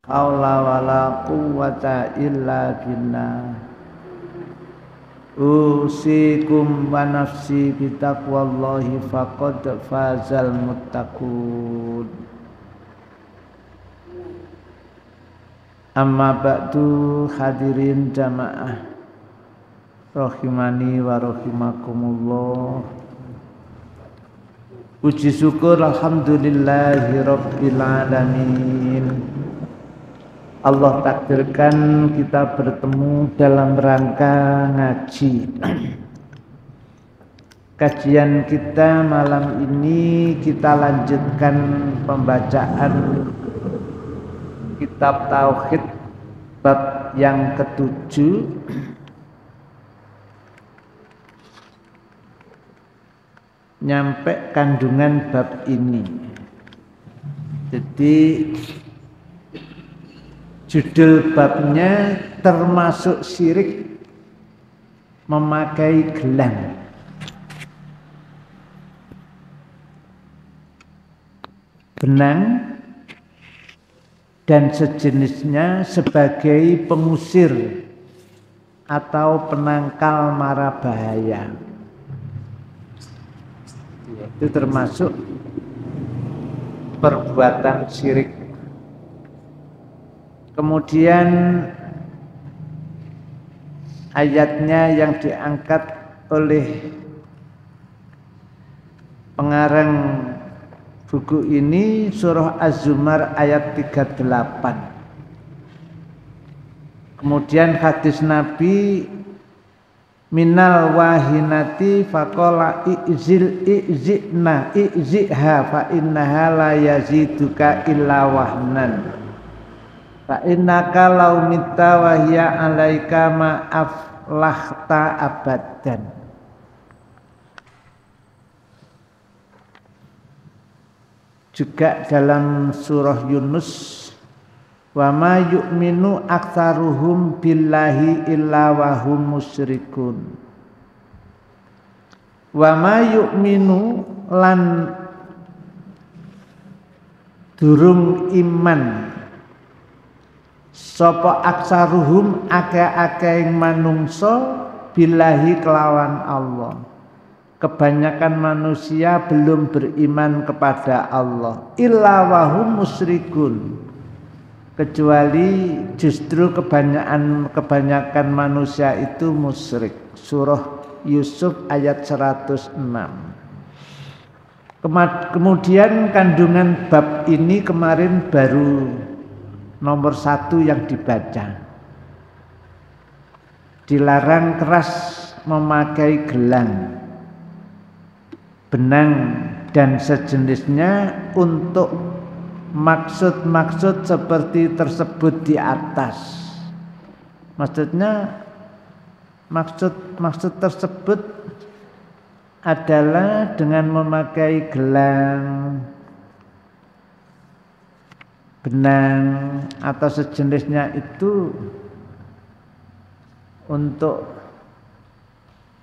haula wala quwwata illa billah. Usikum wa nafsi bitaqwallahi faqad fazal muttaqun. Amma ba'du, hadirin jamaah rahimani wa rahimakumullah. Puji syukur alhamdulillahi rabbil alamin. Allah takdirkan kita bertemu dalam rangka ngaji. Kajian kita malam ini kita lanjutkan pembacaan kitab Tauhid bab yang ke-7. Nyampe kandungan bab ini. Jadi judul babnya termasuk syirik memakai gelang. Benang dan sejenisnya sebagai pengusir atau penangkal mara bahaya. Itu termasuk perbuatan syirik. Kemudian ayatnya yang diangkat oleh pengarang buku ini surah Az-Zumar ayat 38. Kemudian hadis Nabi minal wahinati faqala i'ziha fa innaha la yaziduka illa wahnan. Fa innaka law mitta wa hiya 'alaika ma aflahta abadan. Juga dalam surah Yunus, wa ma yu'minu aktsaruhum billahi illa wa hum musyrikun. Wa ma yu'minu lan durung iman sapa aksaruhum akeh-akeh manungsa billahi kelawan Allah. Kebanyakan manusia belum beriman kepada Allah. Illa wahum musyrikun. Kecuali justru kebanyakan manusia itu musyrik. Surah Yusuf ayat 106. Kemudian kandungan bab ini kemarin baru nomor 1 yang dibaca. Dilarang keras memakai gelang, benang dan sejenisnya untuk maksud-maksud seperti tersebut di atas. Maksudnya maksud tersebut adalah dengan memakai gelang, benang atau sejenisnya itu untuk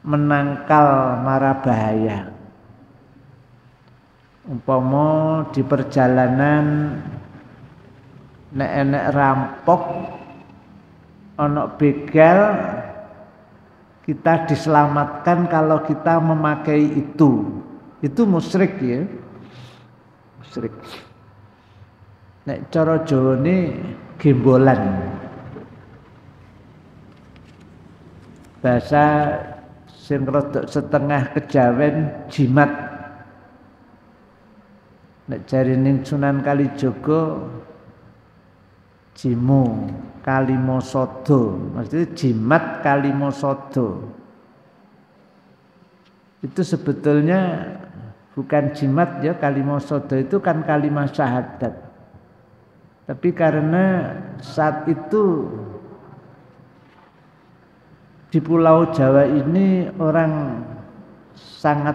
menangkal mara bahaya. Umpama di perjalanan nek enek rampok ana begal, kita diselamatkan kalau kita memakai itu musyrik ya, musyrik. Nek cara Jawane gembolan, bahasa sing rada setengah kejawen jimat. Nek jarining Sunan Kalijaga jimu kalimasada, maksudnya jimat kalimasada. Itu sebetulnya bukan jimat ya, kalimasada itu kan kalimat syahadat. Tapi karena saat itu di Pulau Jawa ini orang sangat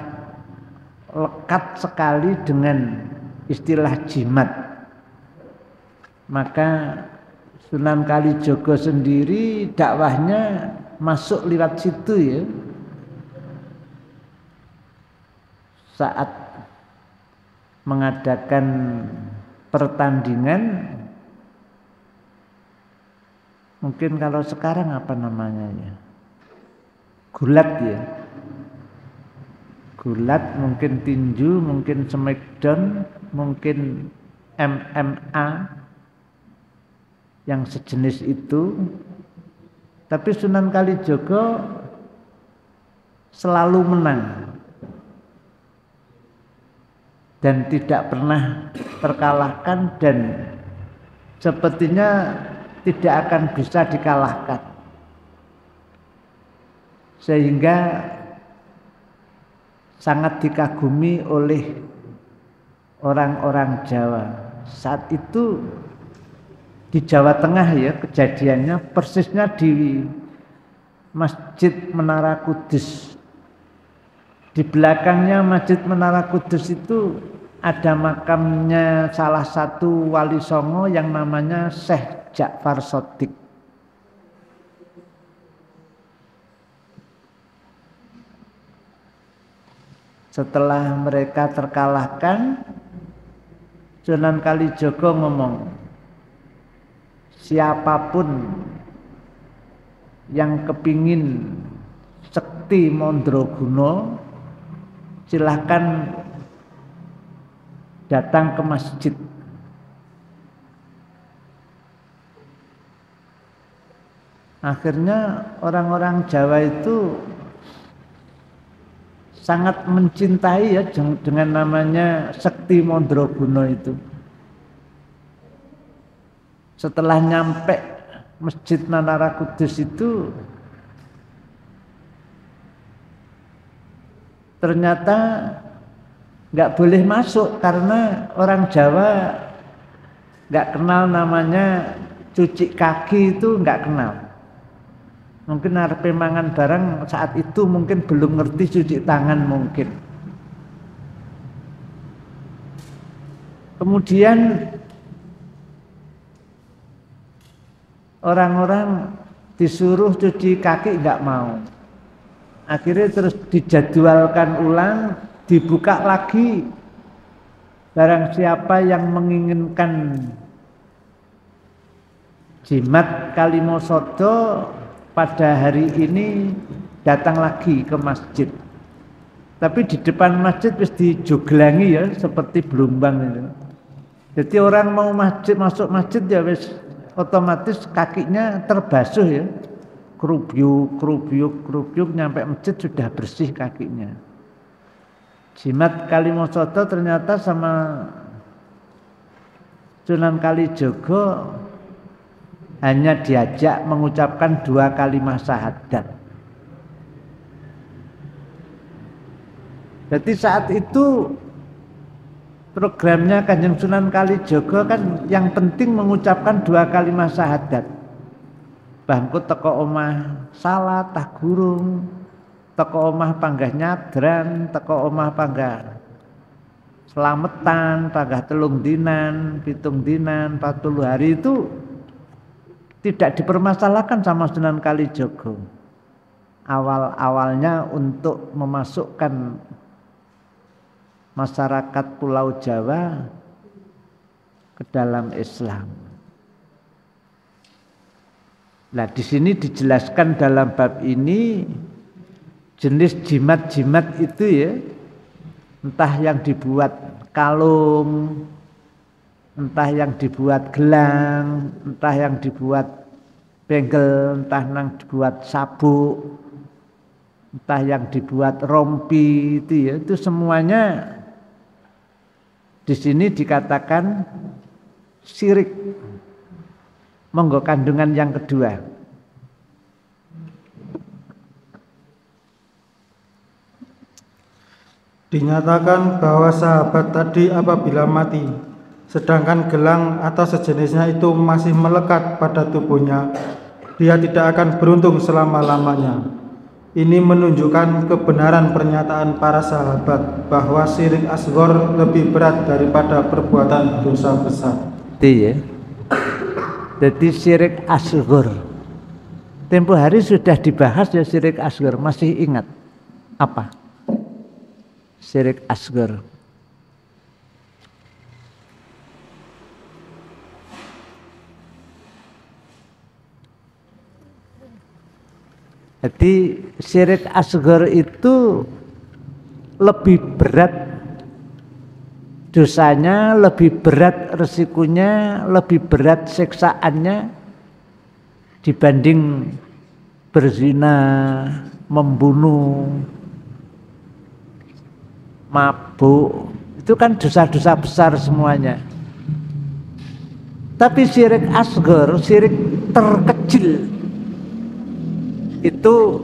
lekat sekali dengan istilah jimat, maka Sunan Kalijaga sendiri dakwahnya masuk lewat situ ya. Saat mengadakan pertandingan Mungkin kalau sekarang apa namanya ya? Gulat ya. Gulat, mungkin tinju, mungkin smackdown, mungkin MMA yang sejenis itu. Tapi Sunan Kalijaga selalu menang dan tidak pernah terkalahkan dan sepertinya tidak akan bisa dikalahkan, sehingga sangat dikagumi oleh orang-orang Jawa. Saat itu di Jawa Tengah ya kejadiannya, persisnya di Masjid Menara Kudus. Di belakangnya Masjid Menara Kudus itu ada makamnya salah satu wali songo yang namanya Syekh Ja'far Shadiq. Setelah mereka terkalahkan, Sunan Kalijaga ngomong, siapapun yang kepingin sekti Mandraguna silahkan datang ke masjid. Akhirnya orang-orang Jawa itu sangat mencintai ya dengan namanya sekti Mandraguna itu. Setelah nyampe Masjid Menara Kudus itu, ternyata nggak boleh masuk karena orang Jawa nggak kenal namanya cuci kaki, itu nggak kenal. Mungkin arepe mangan barang saat itu mungkin belum ngerti cuci tangan mungkin. Kemudian orang-orang disuruh cuci kaki nggak mau. Akhirnya terus dijadwalkan ulang, dibuka lagi. Barang siapa yang menginginkan jimat Kalimasada pada hari ini datang lagi ke masjid. Tapi di depan masjid wis dijoglangi ya seperti Blumbang itu. Jadi orang mau masuk masjid ya wis otomatis kakinya terbasuh ya. Kerubyuk nyampe masjid sudah bersih kakinya. Jimat Kalimasada ternyata sama Sunan Kalijaga hanya diajak mengucapkan 2 kalimat syahadat. Jadi saat itu programnya Kanjeng Sunan Kalijaga kan yang penting mengucapkan 2 kalimat syahadat. Bangku teko omah salat tah gurung, teko omah panggah nyadran, teko omah panggah selametan, panggah 3 dinan, 7 dinan, 40 hari itu tidak dipermasalahkan sama Sunan Kalijaga. Awal-awalnya untuk memasukkan masyarakat Pulau Jawa ke dalam Islam. Nah, di sini dijelaskan dalam bab ini jenis jimat-jimat itu ya, entah yang dibuat kalung, entah yang dibuat gelang, entah yang dibuat bengkel, entah yang dibuat sabuk, entah yang dibuat rompi itu ya, itu semuanya di sini dikatakan syirik. Monggo kandungan yang kedua. Dinyatakan bahwa sahabat tadi apabila mati, sedangkan gelang atau sejenisnya itu masih melekat pada tubuhnya, dia tidak akan beruntung selama-lamanya. Ini menunjukkan kebenaran pernyataan para sahabat bahwa syirik asghar lebih berat daripada perbuatan dosa besar. Iya. Jadi syirik asghar. Tempo hari sudah dibahas ya syirik asghar, masih ingat apa? Syirik asghar. Jadi syirik asghar itu lebih berat dosanya, lebih berat resikonya, lebih berat siksaannya dibanding berzina, membunuh, mabuk. Itu kan dosa-dosa besar semuanya. Tapi syirik asghar, syirik terkecil itu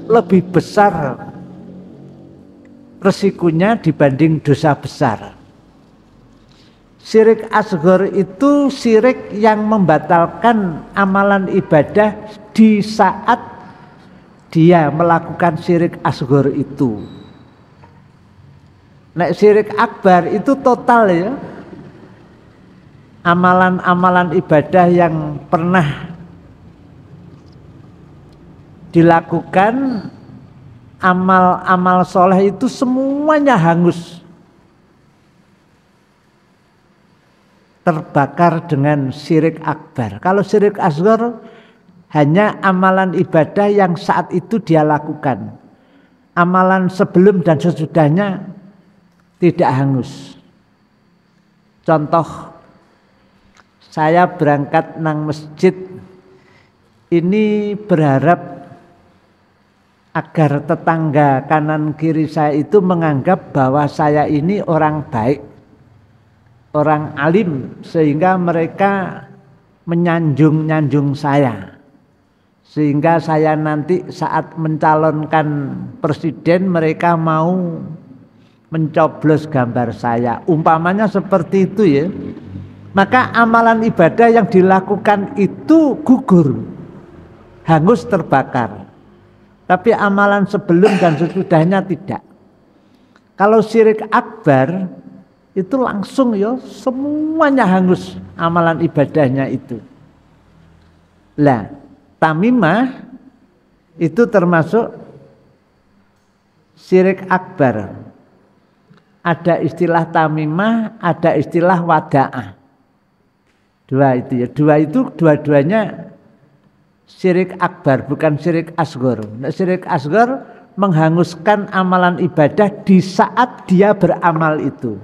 lebih besar resikonya dibanding dosa besar. Syirik asghar itu syirik yang membatalkan amalan ibadah di saat dia melakukan syirik asghar itu. Nek syirik akbar itu total ya. Amalan-amalan ibadah yang pernah dilakukan, amal-amal soleh itu semuanya hangus, terbakar dengan syirik akbar. Kalau syirik asghar hanya amalan ibadah yang saat itu dia lakukan, amalan sebelum dan sesudahnya tidak hangus. Contoh, saya berangkat nang masjid ini berharap agar tetangga kanan kiri saya itu menganggap bahwa saya ini orang baik, orang alim, sehingga mereka menyanjung saya, sehingga saya nanti saat mencalonkan presiden mereka mau mencoblos gambar saya, umpamanya seperti itu ya. Maka amalan ibadah yang dilakukan itu gugur, hangus, terbakar. Tapi amalan sebelum dan sesudahnya tidak. Kalau syirik akbar itu langsung ya semuanya hangus amalan ibadahnya itu. Lah, tamimah itu termasuk syirik akbar. Ada istilah tamimah, ada istilah wada'ah. Dua itu ya. Dua-duanya syirik akbar, bukan syirik asghar. Nah, syirik asghar menghanguskan amalan ibadah di saat dia beramal itu.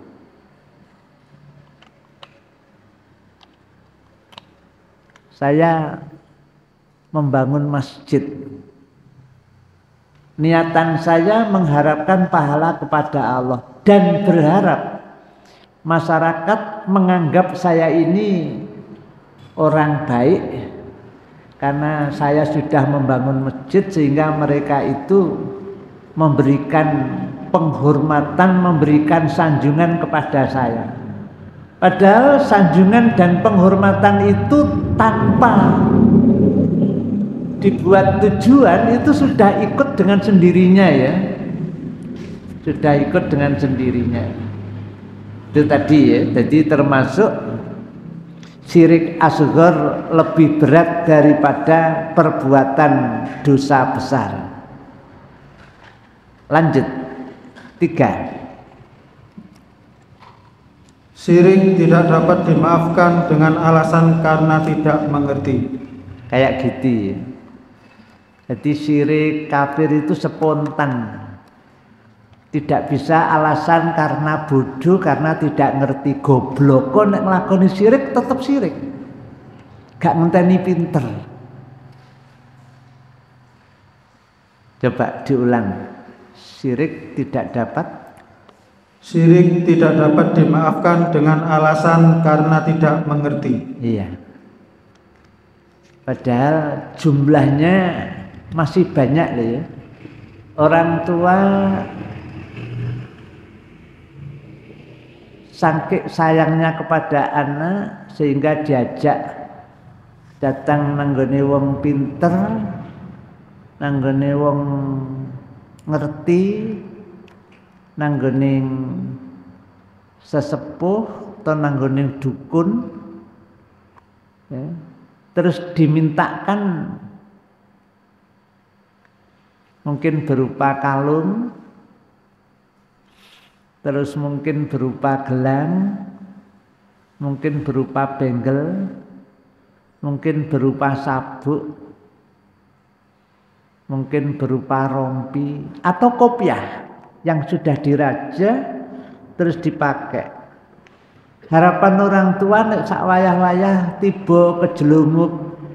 Saya membangun masjid. Niatan saya mengharapkan pahala kepada Allah dan berharap masyarakat menganggap saya ini orang baik, karena saya sudah membangun masjid sehingga mereka itu memberikan penghormatan, memberikan sanjungan kepada saya. Padahal sanjungan dan penghormatan itu tanpa dibuat tujuan itu sudah ikut dengan sendirinya ya. Sudah ikut dengan sendirinya. Itu tadi ya, jadi termasuk syirik asghar lebih berat daripada perbuatan dosa besar. Lanjut. 3. Syirik tidak dapat dimaafkan dengan alasan karena tidak mengerti. Kayak gitu ya. Jadi syirik kafir itu spontan. Tidak bisa alasan karena bodoh, karena tidak ngerti. Goblok kok nek nglakoni syirik tetap syirik. Gak ngenteni pinter. Coba diulang. Syirik tidak dapat dimaafkan dengan alasan karena tidak mengerti. Iya. Padahal jumlahnya masih banyak loh ya. Orang tua saking sayangnya kepada anak sehingga diajak datang nanggone wong pinter, nanggone wong ngerti, nanggone sesepuh atau nanggone dukun ya. Terus dimintakan mungkin berupa kalung, terus mungkin berupa gelang, mungkin berupa benggel, mungkin berupa sabuk. mungkin berupa rompi atau kopiah yang sudah diraja terus dipakai. Harapan orang tua nek sak wayah-wayah tiba kejelunguk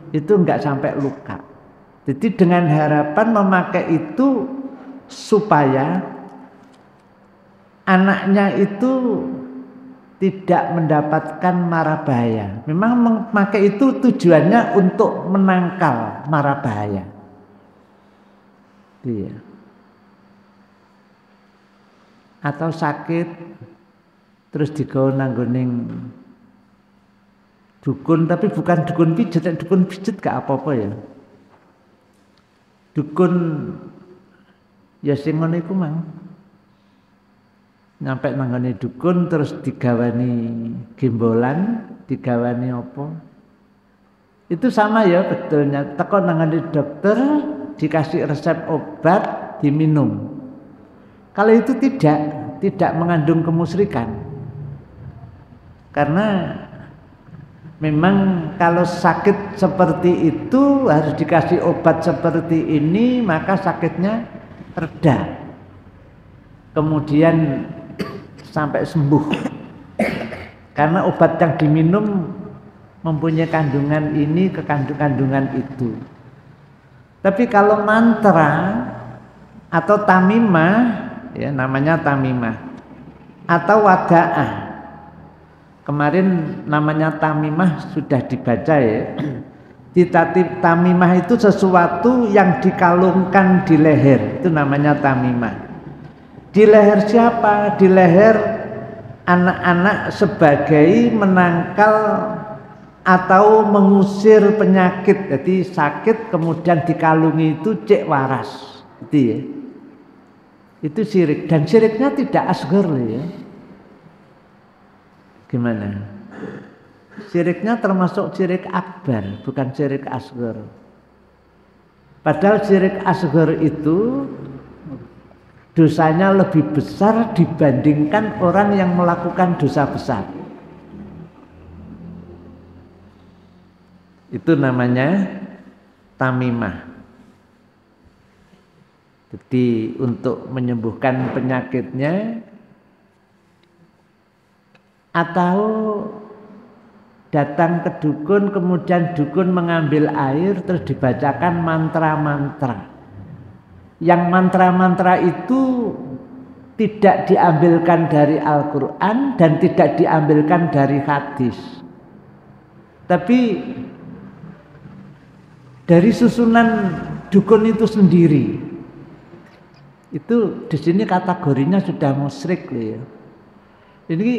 itu enggak sampai luka. Jadi dengan harapan memakai itu supaya anaknya itu tidak mendapatkan mara bahaya. Memang memakai itu tujuannya untuk menangkal mara bahaya. Iya. Atau sakit terus digawa nanggoning dukun, tapi bukan dukun pijet, dukun pijet gak apa-apa ya. Dukun ya sing ngono iku mang. Nyampe nanggone dukun terus digawani gembolan, digawani apa? Itu sama ya betulnya. Teko nangane dokter dikasih resep obat diminum. Kalau itu tidak mengandung kemusyrikan. Karena memang kalau sakit seperti itu harus dikasih obat seperti ini, maka sakitnya reda. Kemudian sampai sembuh. Karena obat yang diminum mempunyai kandungan ini, kandungan itu. Tapi kalau mantra atau tamimah, ya namanya tamimah, atau wada'ah. Kemarin namanya tamimah sudah dibaca ya. Tamimah itu sesuatu yang dikalungkan di leher, itu namanya tamimah. Di leher siapa? Di leher anak-anak sebagai menangkal atau mengusir penyakit. Jadi sakit kemudian dikalungi itu cek waras. Gitu ya. Itu syirik, dan syiriknya tidak asghar ya. Gimana? Syiriknya termasuk syirik akbar, bukan syirik asghar. Padahal syirik asghar itu dosanya lebih besar dibandingkan orang yang melakukan dosa besar. Itu namanya tamimah. Jadi untuk menyembuhkan penyakitnya, atau datang ke dukun kemudian dukun mengambil air terus dibacakan mantra-mantra. Yang mantra-mantra itu tidak diambilkan dari Al-Quran dan tidak diambilkan dari hadis, tapi dari susunan dukun itu sendiri. Itu di sini kategorinya sudah musyrik loh ya. Ini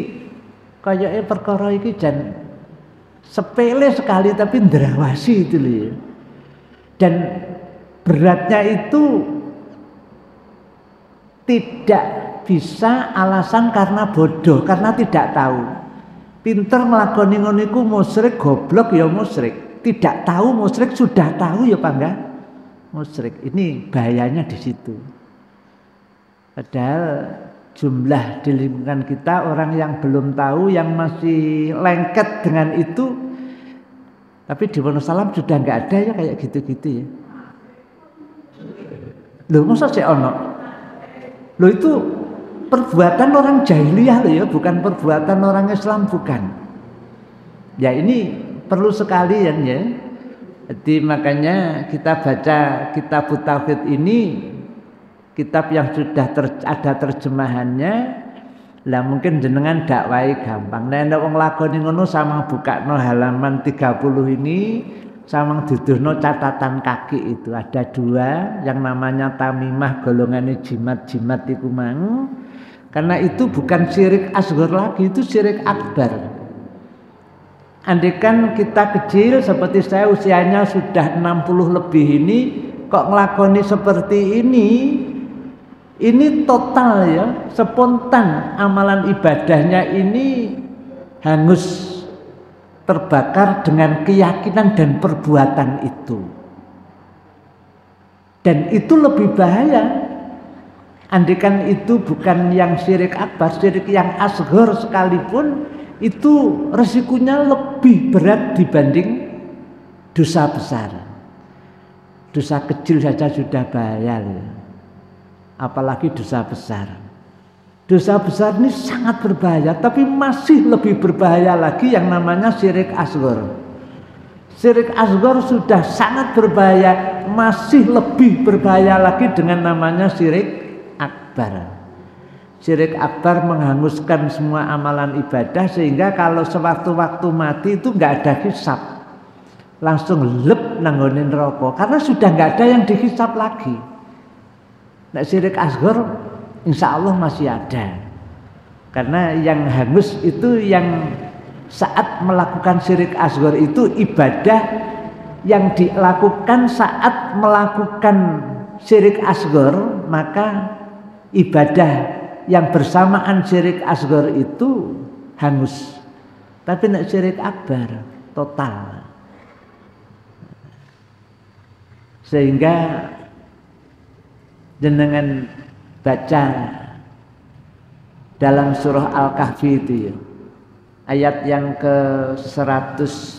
kayaknya perkara ini jan sepele sekali tapi ndrawasi itu loh ya. Dan beratnya itu tidak bisa alasan karena bodoh, karena tidak tahu. Pinter nglakoni ngono iku musyrik, goblok ya musyrik. Tidak tahu musyrik, sudah tahu ya Pak enggak? Musyrik. Ini bahayanya di situ. Padahal jumlah di lingkungan kita orang yang belum tahu, yang masih lengket dengan itu. Tapi di Wonosalam sudah enggak ada ya kayak gitu-gitu ya. Loh masa sih ono? Loh itu perbuatan orang jahiliyah loh ya, bukan perbuatan orang Islam, bukan. Ya ini perlu sekali ya. Jadi makanya kita baca kitab Tauhid ini, kitab yang sudah ada terjemahannya. Lah mungkin jenengan dakwai gampang. Nek wong lakoni ngono sama bukakno halaman 30 ini, sama duduhno catatan kaki itu ada 2 yang namanya tamimah, golongannya jimat-jimat iku mang. Karena itu bukan syirik asghar lagi, itu syirik akbar. Andaikan kita kecil seperti saya usianya sudah 60 lebih ini kok ngelakoni seperti ini total ya, spontan amalan ibadahnya ini hangus terbakar dengan keyakinan dan perbuatan itu. Dan itu lebih bahaya. Andaikan itu bukan yang syirik akbar, syirik yang asghar sekalipun, itu resikonya lebih berat dibanding dosa besar. dosa kecil saja sudah bahaya, apalagi dosa besar. Dosa besar ini sangat berbahaya, tapi masih lebih berbahaya lagi yang namanya syirik asghar. Syirik asghar sudah sangat berbahaya, masih lebih berbahaya lagi dengan namanya syirik akbar. Syirik akbar menghanguskan semua amalan ibadah, sehingga kalau sewaktu-waktu mati itu nggak ada hisab, langsung lep nanggonin neraka, karena sudah nggak ada yang dihisab lagi. Nah, syirik asghar insya Allah masih ada, karena yang hangus itu yang saat melakukan syirik asghar itu ibadah yang dilakukan saat melakukan syirik asghar, maka ibadah yang bersamaan syirik asghar itu hangus. Tapi nek syirik akbar total. Sehingga jenengan baca dalam surah Al-Kahfi itu ya, ayat yang ke-103.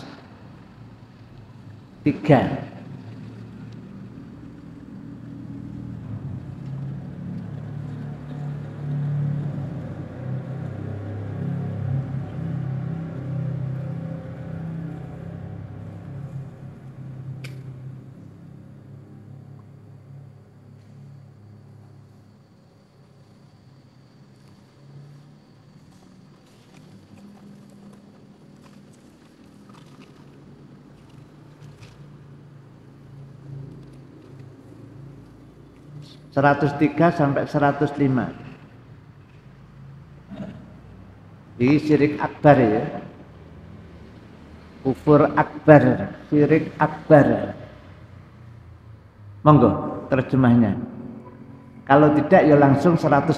(103 sampai 105). Ini syirik akbar ya. Kufur akbar, syirik akbar. Monggo terjemahnya. Kalau tidak ya langsung 105.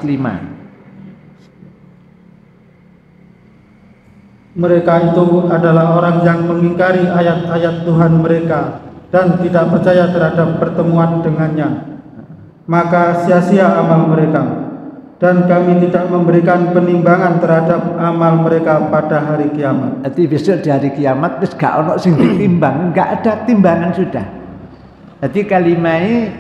Mereka itu adalah orang yang mengingkari ayat-ayat Tuhan mereka dan tidak percaya terhadap pertemuan dengannya. Maka sia-sia amal mereka, dan kami tidak memberikan penimbangan terhadap amal mereka pada hari kiamat. Jadi besok di hari kiamat wis gak ono sing ditimbang, gak ada timbangan sudah. Jadi kalimai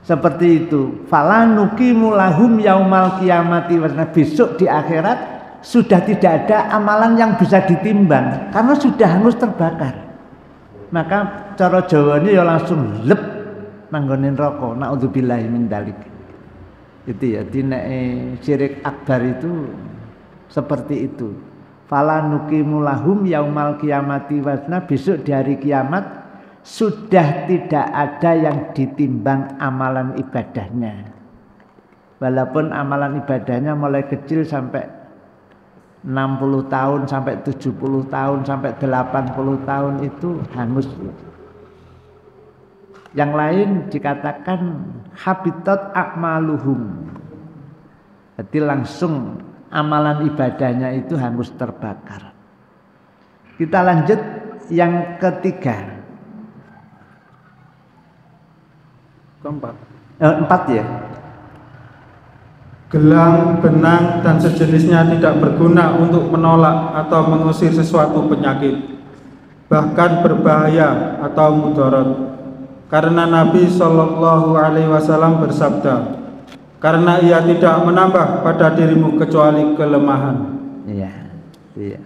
seperti itu. Fala nuqimu lahum yaumal kiamati, karena besok di akhirat sudah tidak ada amalan yang bisa ditimbang karena sudah hangus terbakar. Maka cara Jawane ya langsung lep nanggonin rokok, naudzubillahi min dzalik. Itu ya, syirik akbar itu seperti itu. Fala nuqimu lahum yaumal qiyamati wazna, besok di hari kiamat sudah tidak ada yang ditimbang amalan ibadahnya. Walaupun amalan ibadahnya mulai kecil sampai 60 tahun, sampai 70 tahun, sampai 80 tahun itu hangus. Yang lain dikatakan habitat a'maluhum. Jadi langsung amalan ibadahnya itu hangus terbakar. Kita lanjut yang ketiga. Empat ya. Gelang, benang, dan sejenisnya tidak berguna untuk menolak atau mengusir sesuatu penyakit, bahkan berbahaya atau mudarat. Karena Nabi Shallallahu Alaihi Wasallam bersabda, karena ia tidak menambah pada dirimu kecuali kelemahan. Iya, iya.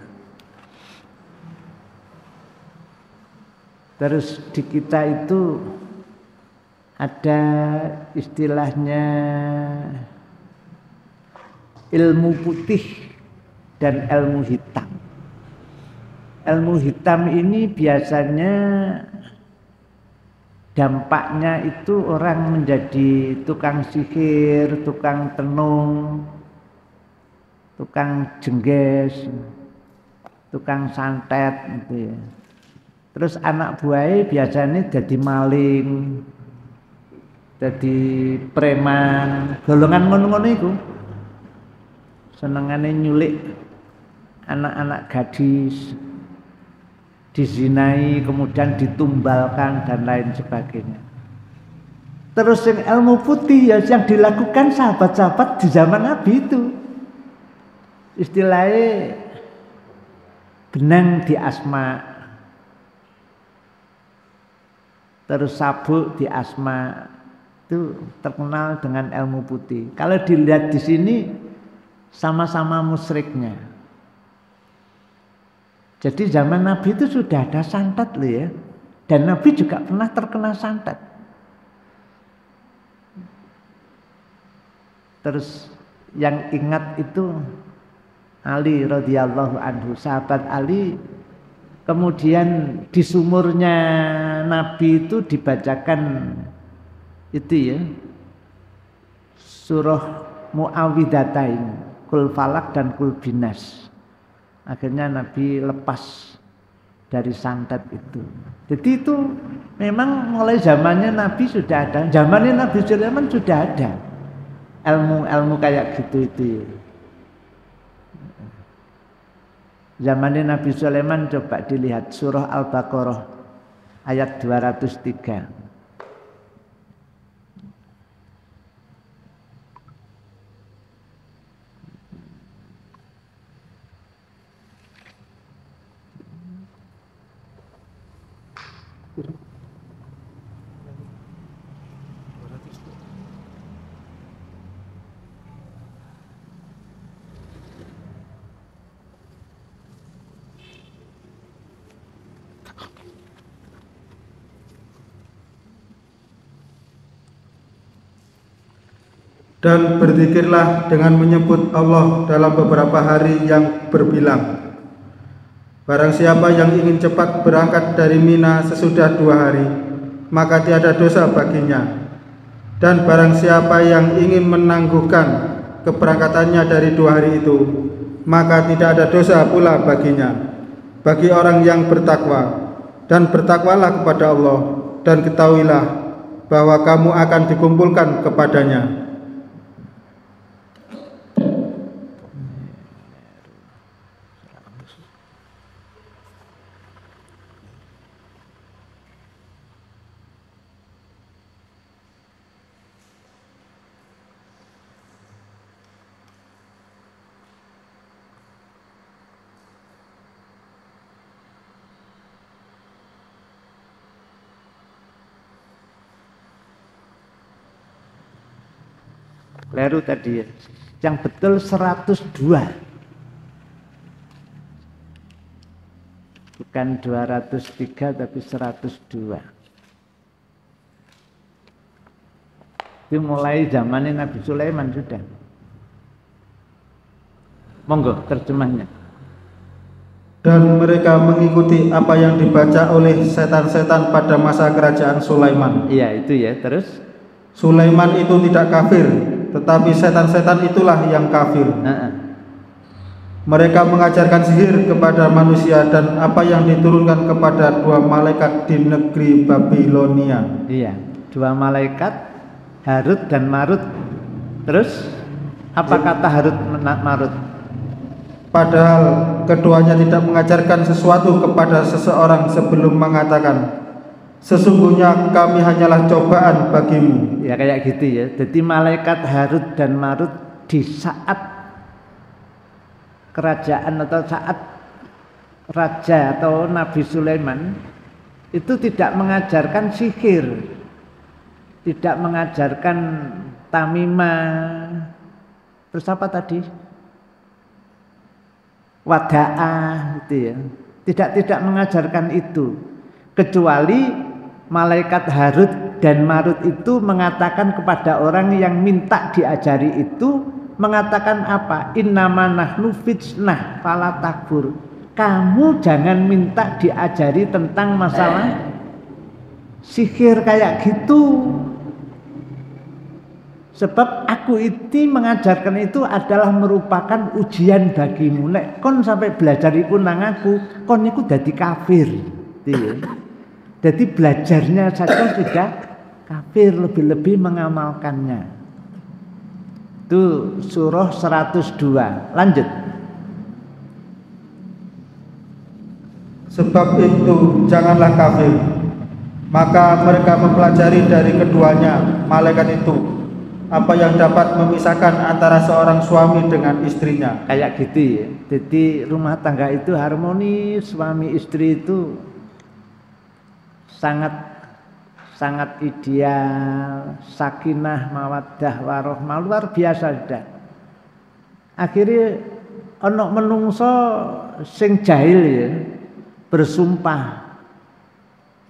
Terus di kita itu ada istilahnya ilmu putih dan ilmu hitam. Ilmu hitam ini biasanya dampaknya itu orang menjadi tukang sihir, tukang tenung, tukang jengges, tukang santet gitu ya. Terus anak buahnya biasanya jadi maling, jadi preman, golongan ngono-ngono itu. Senengane nyulik anak-anak gadis, dizinai, kemudian ditumbalkan dan lain sebagainya. Terus yang ilmu putih ya yang dilakukan sahabat-sahabat di zaman Nabi itu, istilahnya benang di asma, terus Sabuk di Asma itu terkenal dengan ilmu putih. Kalau dilihat di sini sama-sama musyriknya. Jadi zaman Nabi itu sudah ada santet loh ya. Dan Nabi juga pernah terkena santet. Terus yang ingat itu Ali radhiyallahu anhu, sahabat Ali. Kemudian di sumurnya Nabi itu dibacakan itu ya, surah Muawwidzatain, Qul Falak dan Qul Binas. Akhirnya Nabi lepas dari santet itu. Jadi itu memang mulai zamannya Nabi sudah ada, zamannya Nabi Sulaiman sudah ada ilmu-ilmu kayak gitu itu. Zamannya Nabi Sulaiman coba dilihat surah Al-Baqarah ayat 203. Dan berzikirlah dengan menyebut Allah dalam beberapa hari yang berbilang. Barang siapa yang ingin cepat berangkat dari Mina sesudah 2 hari, maka tiada dosa baginya. Dan barang siapa yang ingin menangguhkan keberangkatannya dari 2 hari itu, maka tidak ada dosa pula baginya. Bagi orang yang bertakwa, dan bertakwalah kepada Allah, dan ketahuilah bahwa kamu akan dikumpulkan kepadanya. Keliru tadi ya. Yang betul 102. Bukan 203 tapi 102. Itu mulai zamannya Nabi Sulaiman sudah. Monggo terjemahnya. Dan mereka mengikuti apa yang dibaca oleh setan-setan pada masa kerajaan Sulaiman. Iya itu ya. Terus Sulaiman itu tidak kafir, tetapi setan-setan itulah yang kafir. Mereka mengajarkan sihir kepada manusia dan apa yang diturunkan kepada 2 malaikat di negeri Babilonia. Iya, 2 malaikat Harut dan Marut. Terus apa kata Harut Marut? Padahal keduanya tidak mengajarkan sesuatu kepada seseorang sebelum mengatakan, sesungguhnya kami hanyalah cobaan bagimu. Ya kayak gitu ya. Jadi malaikat Harut dan Marut di saat kerajaan atau saat raja atau Nabi Sulaiman itu tidak mengajarkan sihir, tidak mengajarkan tamimah. Terus apa tadi? Wada'ah gitu ya. Tidak mengajarkan itu. Kecuali malaikat Harut dan Marut itu mengatakan kepada orang yang minta diajari itu, mengatakan apa? Innama nahnu fitnah fala takfur. Kamu jangan minta diajari tentang masalah sihir kayak gitu. Sebab aku itu mengajarkan itu adalah merupakan ujian bagimu. Nek kon sampai belajar iku nang aku, kon iku dadi kafir. Jadi belajarnya saja sudah kafir, lebih-lebih mengamalkannya. Itu surah 102. Lanjut. Sebab itu janganlah kafir. Maka mereka mempelajari dari keduanya malaikat itu apa yang dapat memisahkan antara seorang suami dengan istrinya. Kayak gitu ya. Jadi rumah tangga itu harmonis, suami istri itu sangat sangat ideal, sakinah, mawaddah, warahmah, luar biasa sudah. Akhirnya ana menungso sing jahil ya, bersumpah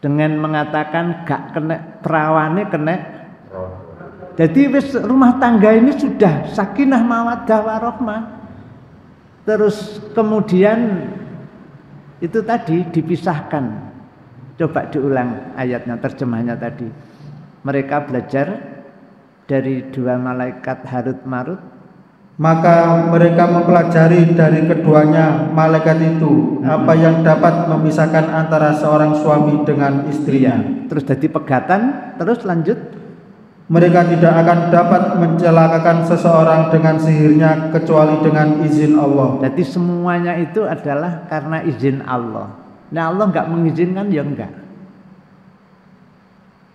dengan mengatakan gak kena perawane kena. Jadi wis rumah tangga ini sudah sakinah, mawaddah, warahmah. Terus kemudian itu tadi dipisahkan. Coba diulang ayatnya, terjemahnya tadi. Mereka belajar dari dua malaikat Harut Marut. Maka mereka mempelajari dari keduanya malaikat itu apa yang dapat memisahkan antara seorang suami dengan istrinya. Terus jadi pegatan, terus lanjut. Mereka tidak akan dapat mencelakakan seseorang dengan sihirnya kecuali dengan izin Allah. Jadi semuanya itu adalah karena izin Allah. Nah Allah enggak mengizinkan ya enggak.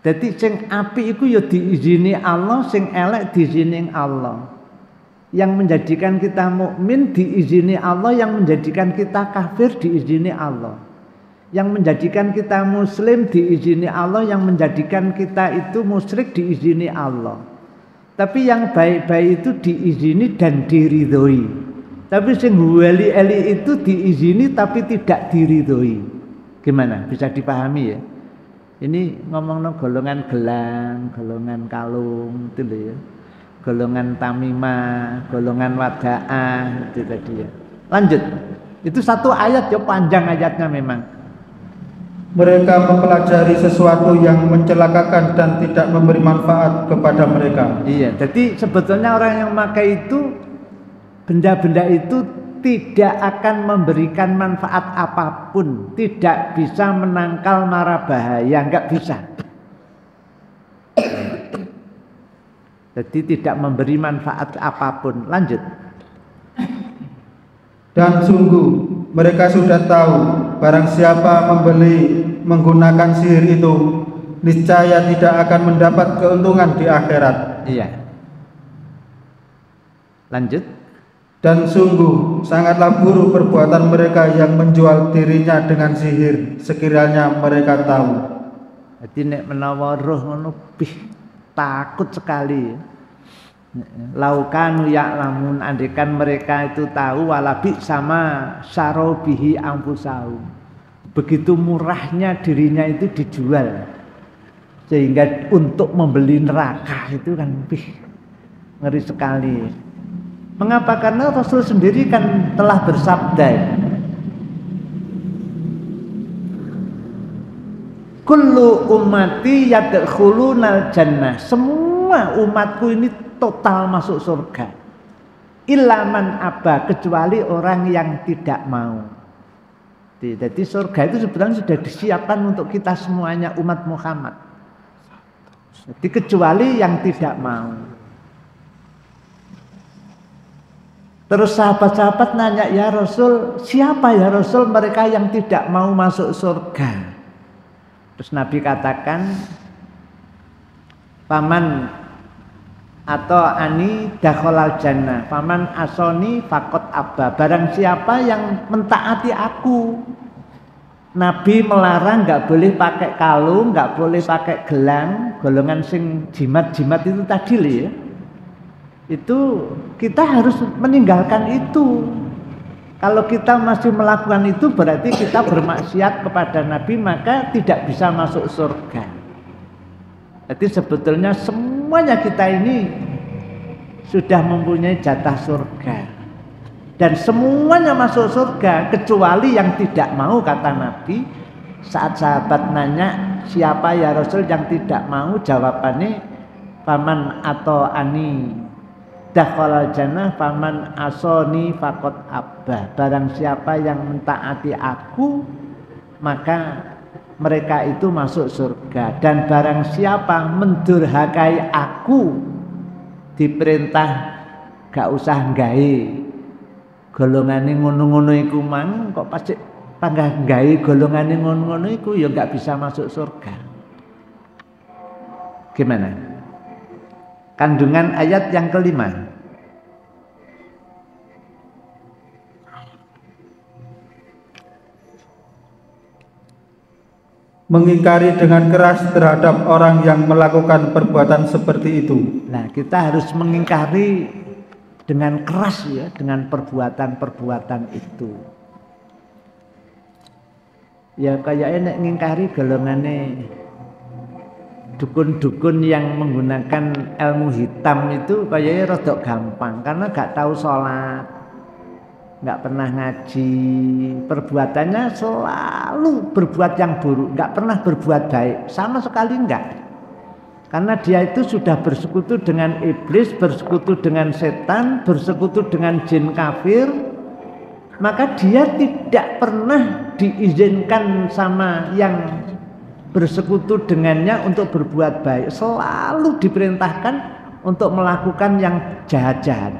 Jadi sing apik iku ya diizini Allah, sing elek diizini Allah. Yang menjadikan kita mukmin diizini Allah, yang menjadikan kita kafir diizini Allah. Yang menjadikan kita muslim diizini Allah, yang menjadikan kita itu musyrik diizini Allah. Tapi yang baik-baik itu diizini dan diridhoi. Tapi sing wali-eli itu diizini tapi tidak diridhoi. Gimana? Bisa dipahami ya? Ini ngomong golongan gelang, golongan kalung itu loh ya. Golongan tamimah, golongan wadaah itu tadi ya. Lanjut. Itu satu ayat ya, panjang ayatnya memang. Mereka mempelajari sesuatu yang mencelakakan dan tidak memberi manfaat kepada mereka. Iya, jadi sebetulnya orang yang memakai itu, benda-benda itu tidak akan memberikan manfaat apapun, tidak bisa menangkal mara bahaya, enggak bisa. Jadi tidak memberi manfaat apapun. Lanjut. Dan sungguh mereka sudah tahu barang siapa menggunakan sihir itu niscaya tidak akan mendapat keuntungan di akhirat. Iya. Lanjut. Dan sungguh sangatlah buruk perbuatan mereka yang menjual dirinya dengan sihir sekiranya mereka tahu. Jadi nek menawa roh ngono takut sekali. Laukanu ya'lamun, andekan mereka itu tahu, walabi sama sarobihi anfusahum. Begitu murahnya dirinya itu dijual, sehingga untuk membeli neraka itu kan ngeri sekali. Mengapa? Karena Rasul sendiri kan telah bersabda, kullu ummati yadkhulunal jannah, semua umatku ini total masuk surga. Ilaman aba, kecuali orang yang tidak mau. Jadi surga itu sebenarnya sudah disiapkan untuk kita semuanya umat Muhammad. Jadi kecuali yang tidak mau. Terus sahabat-sahabat nanya, ya Rasul, siapa ya Rasul mereka yang tidak mau masuk surga? Terus Nabi katakan, paman atau ani dakhalal jannah, faman asoni fakot abba. Barang siapa yang mentaati aku. Nabi melarang nggak boleh pakai kalung, nggak boleh pakai gelang, golongan sing jimat-jimat itu tadi loh ya. Itu kita harus meninggalkan itu. Kalau kita masih melakukan itu berarti kita bermaksiat kepada Nabi, maka tidak bisa masuk surga. Jadi sebetulnya semuanya kita ini sudah mempunyai jatah surga. Dan semuanya masuk surga kecuali yang tidak mau, kata Nabi. Saat sahabat nanya, siapa ya Rasul yang tidak mau? Jawabannya, faman atau ani dakhalal jannah, faman asoni fakot abba. Barang siapa yang mentaati aku, maka mereka itu masuk surga. Dan barang siapa mendurhakai aku, diperintah gak usah gawe golongane ngono-ngono iku mang, kok pasti panggah gawe golongane ngono-ngono iku ya gak bisa masuk surga. Gimana? Kandungan ayat yang kelima. mengingkari dengan keras terhadap orang yang melakukan perbuatan seperti itu. Nah, kita harus mengingkari dengan keras ya, dengan perbuatan-perbuatan itu. Ya kayaknya nek ngingkari golongane dukun-dukun yang menggunakan ilmu hitam itu kayaknya rada gampang karena gak tahu sholat, gak pernah ngaji, perbuatannya selalu berbuat yang buruk, gak pernah berbuat baik, sama sekali enggak. Karena dia itu sudah bersekutu dengan iblis, bersekutu dengan setan, bersekutu dengan jin kafir, maka dia tidak pernah diizinkan sama yang bersekutu dengannya untuk berbuat baik, selalu diperintahkan untuk melakukan yang jahat-jahat.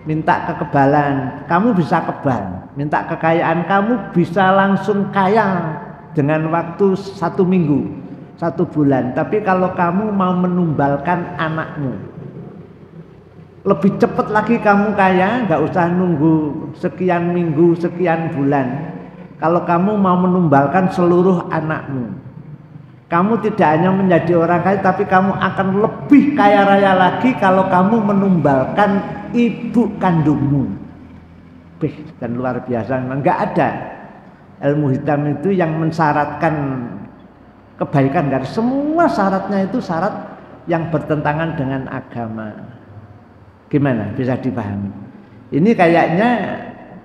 Minta kekebalan, kamu bisa kebal. Minta kekayaan, kamu bisa langsung kaya dengan waktu 1 minggu, 1 bulan. Tapi kalau kamu mau menumbalkan anakmu, lebih cepat lagi kamu kaya, nggak usah nunggu sekian minggu, sekian bulan. Kalau kamu mau menumbalkan seluruh anakmu, kamu tidak hanya menjadi orang kaya, tapi kamu akan lebih kaya raya lagi kalau kamu menumbalkan ibu kandungmu. Dan luar biasa, memang nggak ada ilmu hitam itu yang mensyaratkan kebaikan. Karena semua syaratnya itu syarat yang bertentangan dengan agama. Gimana bisa dipahami? Ini kayaknya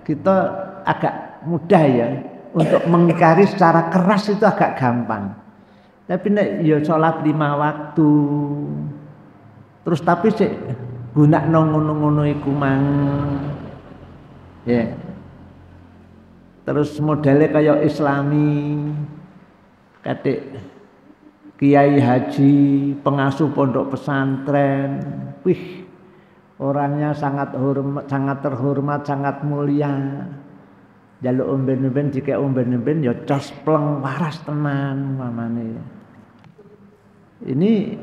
kita agak mudah ya untuk mengingkari secara keras, itu agak gampang. Tapi nek ya sholat 5 waktu, terus tapi sik gunakno ngono-ngono iku mang, ya. Terus modelnya kayak Islami, katik kiai haji, pengasuh pondok pesantren, wih, orangnya sangat terhormat, sangat mulia. Jaluk omben-omben, jika omben-omben ya cospleng waras tenan mamane. Ini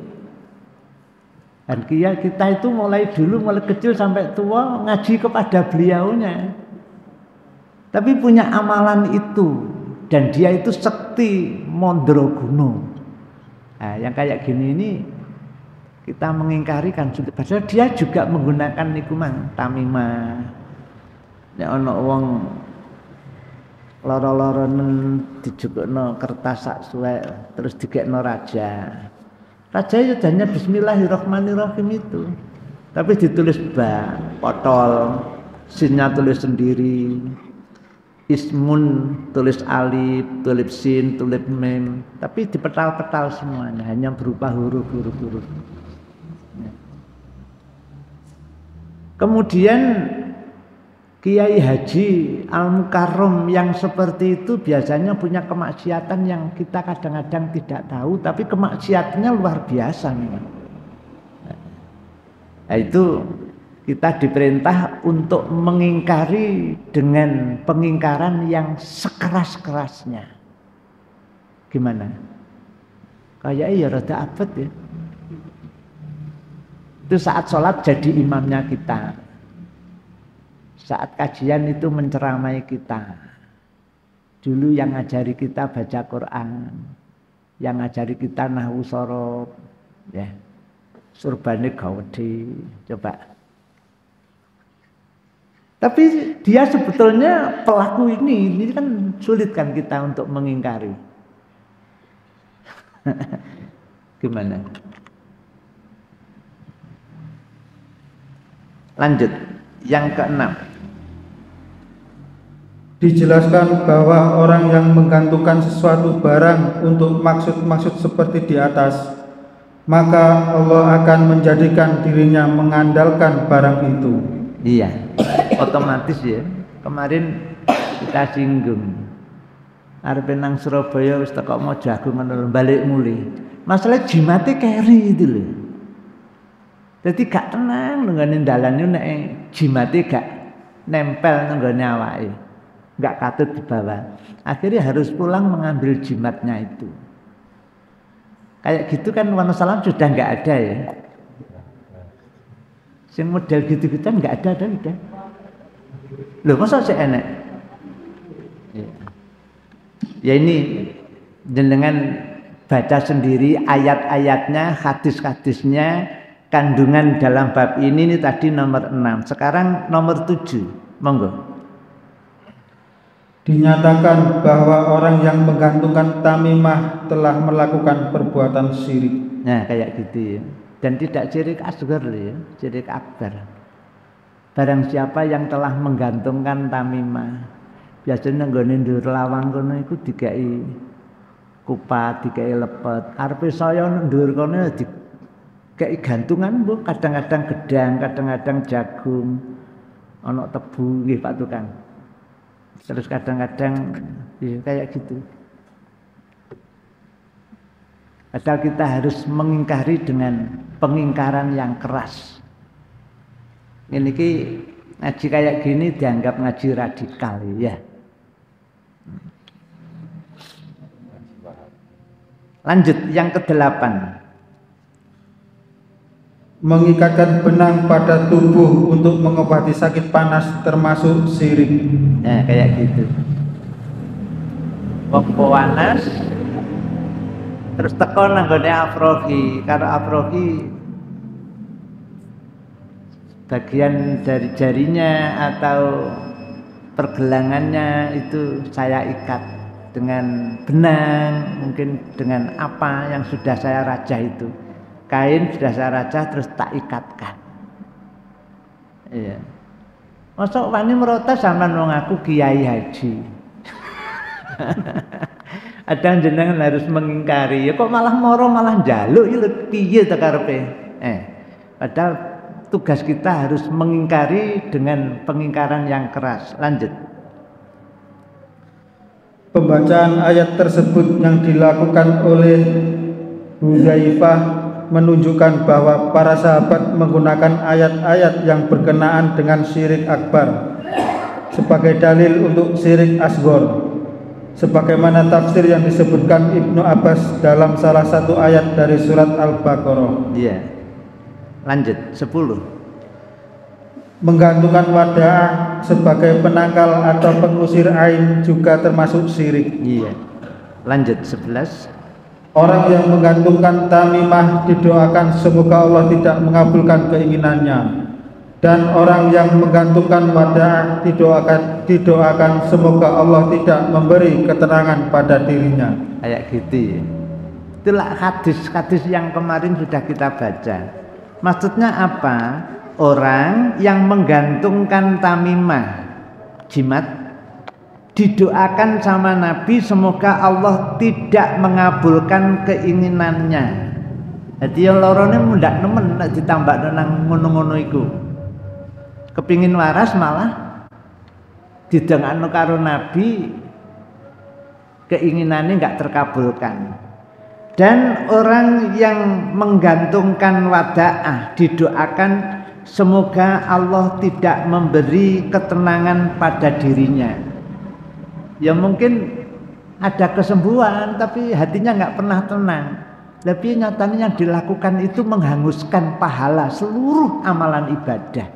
dan kita itu mulai dulu, mulai kecil sampai tua ngaji kepada beliaunya. Tapi punya amalan itu, dan dia itu sekti Mandraguna. Nah, yang kayak gini ini kita mengingkari kan sulit. Padahal dia juga menggunakan niku mang tamimah. Nek ana wong loro-loronen dijukukno kertas sak suwek terus digekno raja. Raja itu hanya bismillahirrahmanirrahim itu. Tapi ditulis ba, potol, sinnya tulis sendiri. Ismun tulis alif, tulis sin, tulis mem, tapi dipetal-petal semuanya, hanya berupa huruf-huruf. Kemudian Kiai Haji Al-Mukarram yang seperti itu biasanya punya kemaksiatan yang kita kadang-kadang tidak tahu, tapi kemaksiatannya luar biasa memang. Nah, itu kita diperintah untuk mengingkari dengan pengingkaran yang sekeras-kerasnya. Gimana? Kayaknya ya rada abot ya. Itu saat sholat jadi imamnya kita. Saat kajian itu menceramai kita. Dulu yang ngajari kita baca Quran, yang ngajari kita nahwu shorof, ya. Surbane gawedi, coba. Tapi dia sebetulnya pelaku ini kan sulit kan kita untuk mengingkari. Gimana? Lanjut, yang keenam. Dijelaskan bahwa orang yang menggantungkan sesuatu barang untuk maksud-maksud seperti di atas, maka Allah akan menjadikan dirinya mengandalkan barang itu. Iya, otomatis ya. Kemarin kita singgung. Arep nang Surabaya wis teko Mojago ngono balik muli. Masalah jimate keri itu lho. Jadi gak tenang nggone dalane nek jimate gak nempel nggone awake. Gak katut di bawah. Akhirnya harus pulang mengambil jimatnya itu. Kayak gitu kan Wonosalam sudah nggak ada ya. Sing model gitu-gitu kan nggak ada dan udah. Loh masa sih enak? Ya ini Jenengan baca sendiri ayat-ayatnya, hadis-hadisnya, kandungan dalam bab ini tadi nomor 6. Sekarang nomor 7. Monggo. Dinyatakan bahwa orang yang menggantungkan tamimah telah melakukan perbuatan syirik. Nah, kayak gitu ya. Dan tidak syirik asghar ya, syirik akbar. Barang siapa yang telah menggantungkan tamimah, biasanya nggone ndur lawang kono iku dikai kupat, dikai lepet. Arepe saya ndur kono dikai gantungan bu, kadang-kadang gedang, kadang-kadang jagung, ana tebu nggih Pak Tukang. Terus kadang-kadang ya, kayak gitu. Padahal kita harus mengingkari dengan pengingkaran yang keras. Ini ngaji kayak gini dianggap ngaji radikal ya. Lanjut yang ke-8. Mengikatkan benang pada tubuh untuk mengobati sakit panas termasuk syirik. Nah, kayak gitu. Wong panas terus teko nanggone afrogi, karena afrogi bagian dari jarinya atau pergelangannya itu saya ikat dengan benang, mungkin dengan apa yang sudah saya rajah itu. Kain sudah saya rajah terus tak ikatkan. Iya. Mosok wani merotes sampean wong aku kiai haji. Ada jenengan harus mengingkari. Ya kok malah moro malah njaluk ya piye ta karepe? Padahal tugas kita harus mengingkari dengan pengingkaran yang keras. Lanjut. Pembacaan ayat tersebut yang dilakukan oleh Hudzaifah menunjukkan bahwa para sahabat menggunakan ayat-ayat yang berkenaan dengan syirik akbar sebagai dalil untuk syirik asghar, sebagaimana tafsir yang disebutkan Ibnu Abbas dalam salah satu ayat dari surat Al-Baqarah. Iya. Lanjut 10. Menggantungkan wadah sebagai penangkal atau pengusir ain juga termasuk syirik. Iya. Lanjut 11. Orang yang menggantungkan tamimah didoakan semoga Allah tidak mengabulkan keinginannya, dan orang yang menggantungkan wadah didoakan semoga Allah tidak memberi keterangan pada dirinya. Kayak gitu ya. Itulah hadis-hadis yang kemarin sudah kita baca. Maksudnya apa? Orang yang menggantungkan tamimah jimat didoakan sama Nabi semoga Allah tidak mengabulkan keinginannya. Jadi yang lorone mundak nemen nek ditambah nang ngono-ngono iku. Kepingin waras malah didengakno karo Nabi keinginannya enggak terkabulkan. Dan orang yang menggantungkan wadaah didoakan semoga Allah tidak memberi ketenangan pada dirinya. Ya mungkin ada kesembuhan tapi hatinya nggak pernah tenang. Tapi nyatanya yang dilakukan itu menghanguskan pahala seluruh amalan ibadah.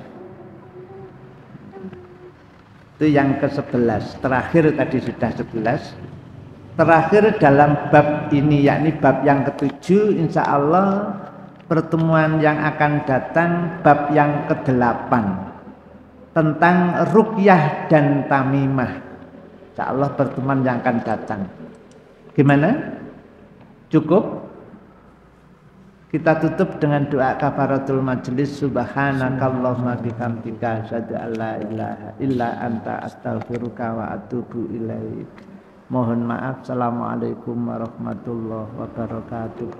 Itu yang ke-11. Terakhir tadi sudah 11. Terakhir dalam bab ini yakni bab yang ke-7, insya Allah pertemuan yang akan datang bab yang ke-8 tentang ruqyah dan tamimah. Insya Allah pertemuan yang akan datang. Gimana? Cukup? Kita tutup dengan doa kafaratul majlis. Subhanakallahumma bihamdika asyhadu an la ilaha illa anta astaghfiruka wa atubu ilaik. Mohon maaf. Assalamualaikum warahmatullahi wabarakatuh.